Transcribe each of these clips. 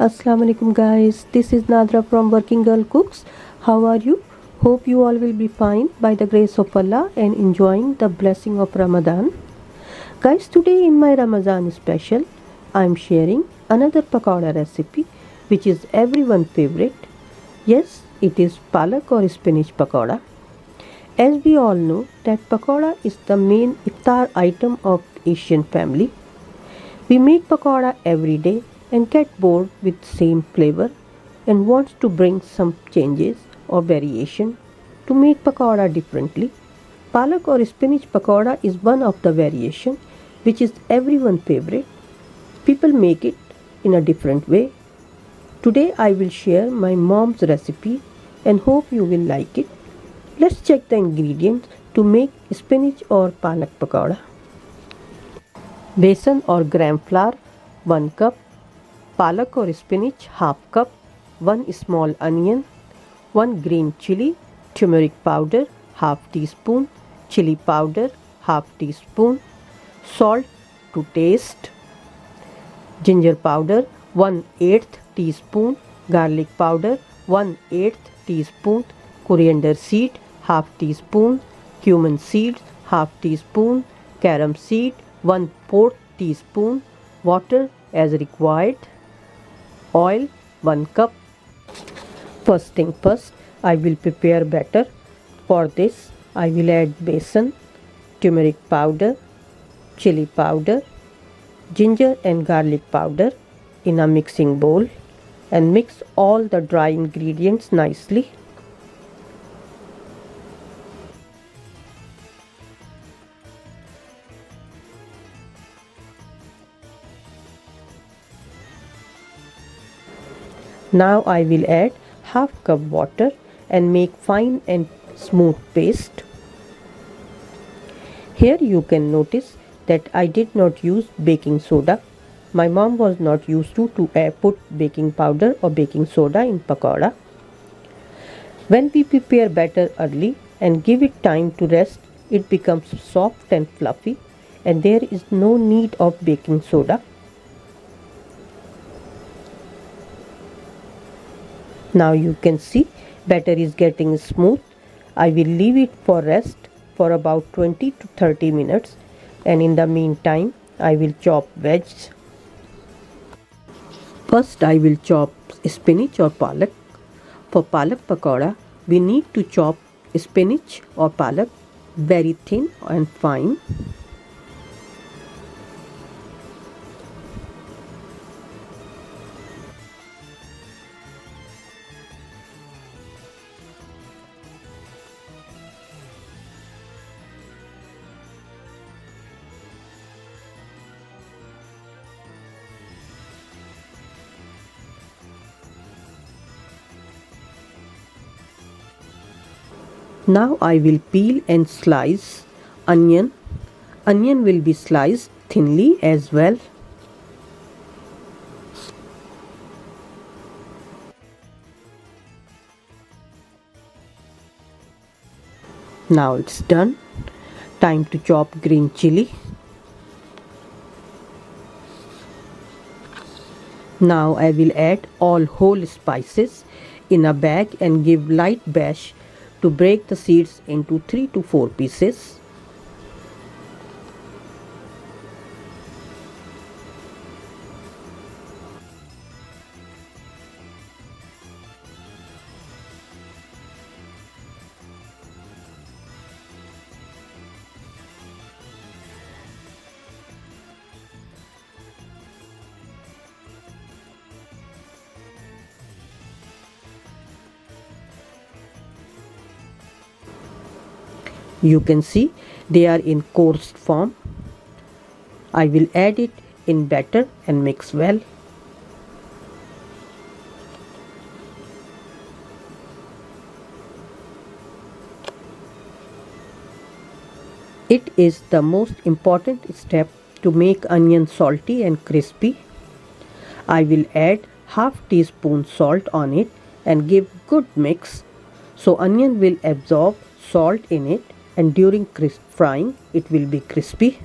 Assalamu alaikum guys, this is Nadra from Working Girl Cooks. How are you? Hope you all will be fine by the grace of Allah and enjoying the blessing of Ramadan. Guys, today in my Ramadan special, I am sharing another pakoda recipe which is everyone's favorite. Yes, it is palak or spinach pakoda. As we all know that pakoda is the main iftar item of Asian family. We make pakoda every day and get bored with same flavor and wants to bring some changes or variation to make pakoda differently. Palak or spinach pakoda is one of the variation which is everyone's favorite. People make it in a different way. Today I will share my mom's recipe and hope you will like it. Let's check the ingredients to make spinach or palak pakoda. Besan or gram flour 1 cup, palak or spinach half cup, 1 small onion, 1 green chili, turmeric powder half teaspoon, chili powder half teaspoon, salt to taste, ginger powder 1/8 teaspoon, garlic powder 1/8 teaspoon, coriander seed half teaspoon, cumin seeds half teaspoon, carom seed 1/4 teaspoon, water as required, oil 1 cup. First thing first, I will prepare batter. For this, I will add besan, turmeric powder, chili powder, ginger and garlic powder in a mixing bowl and mix all the dry ingredients nicely. Now I will add half cup water and make fine and smooth paste. Here you can notice that I did not use baking soda. My mom was not used to put baking powder or baking soda in pakoda. When we prepare batter early and give it time to rest, it becomes soft and fluffy and there is no need of baking soda. Now you can see batter is getting smooth. I will leave it for rest for about 20 to 30 minutes and in the meantime I will chop veg. First I will chop spinach or palak. For palak pakoda we need to chop spinach or palak very thin and fine. Now I will peel and slice onion. Onion will be sliced thinly as well. Now it's done. Time to chop green chili. Now I will add all whole spices in a bag and give light bash to break the seeds into 3 to 4 pieces. You can see they are in coarse form. I will add it in batter and mix well. It is the most important step to make onion salty and crispy. I will add half teaspoon salt on it and give good mix so onion will absorb salt in it and during frying it will be crispy.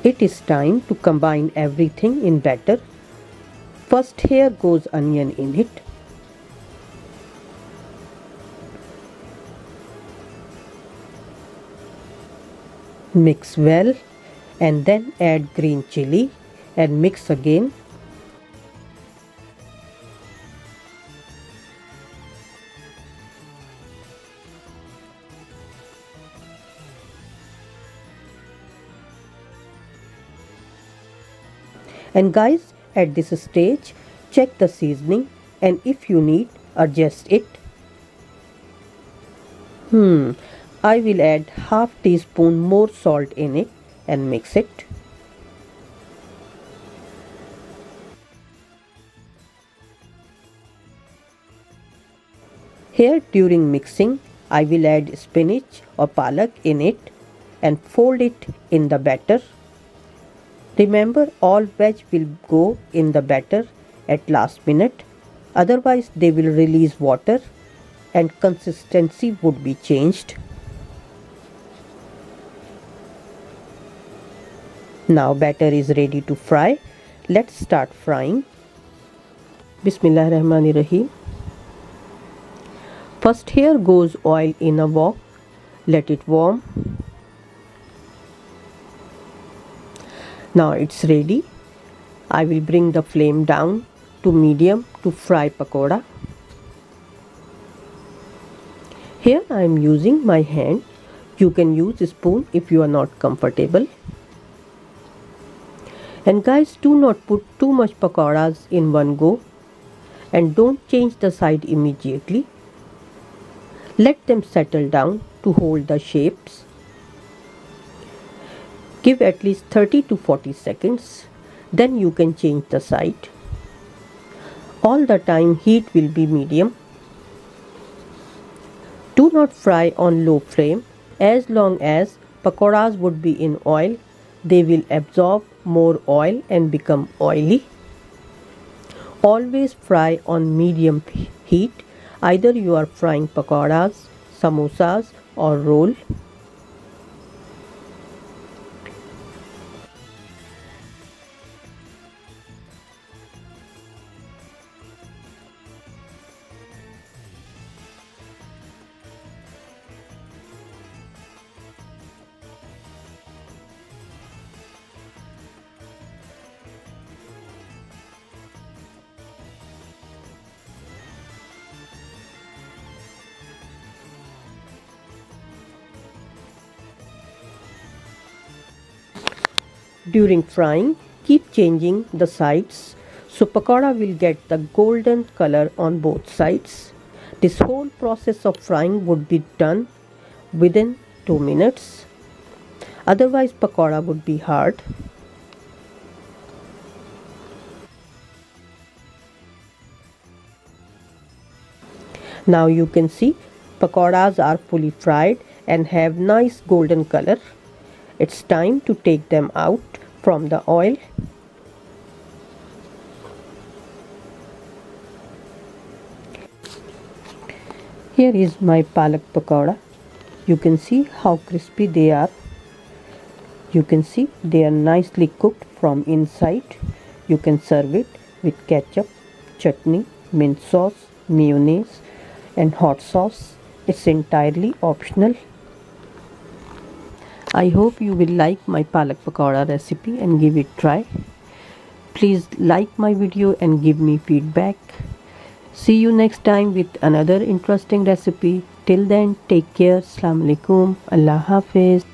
It is time to combine everything in batter. First here goes onion in it. Mix well and then add green chili and mix again. And guys, at this stage, check the seasoning and if you need, adjust it. I will add half teaspoon more salt in it and mix it. Here during mixing, I will add spinach or palak in it and fold it in the batter. Remember, all veg will go in the batter at last minute, otherwise they will release water and consistency would be changed. Now batter is ready to fry. Let's start frying. Bismillahirrahmanirrahim. First here goes oil in a wok. Let it warm. Now it's ready. I will bring the flame down to medium to fry pakoda. Here I am using my hand. You can use a spoon if you are not comfortable. And guys, do not put too much pakoras in one go and don't change the side immediately. Let them settle down to hold the shapes. Give at least 30 to 40 seconds, then you can change the side. All the time heat will be medium. Do not fry on low flame. As long as pakoras would be in oil, they will absorb more oil and become oily. Always fry on medium heat. Either you are frying pakoras, samosas or roll. During frying, keep changing the sides so pakoda will get the golden color on both sides. This whole process of frying would be done within 2 minutes. Otherwise pakoda would be hard. Now you can see pakoras are fully fried and have nice golden color. It's time to take them out from the oil. Here is my palak pakoda. You can see how crispy they are. You can see they are nicely cooked from inside. You can serve it with ketchup, chutney, mint sauce, mayonnaise and hot sauce. It's entirely optional. I hope you will like my palak pakoda recipe and give it a try. Please like my video and give me feedback. See you next time with another interesting recipe. Till then, take care. Assalamu alaikum. Allah Hafiz.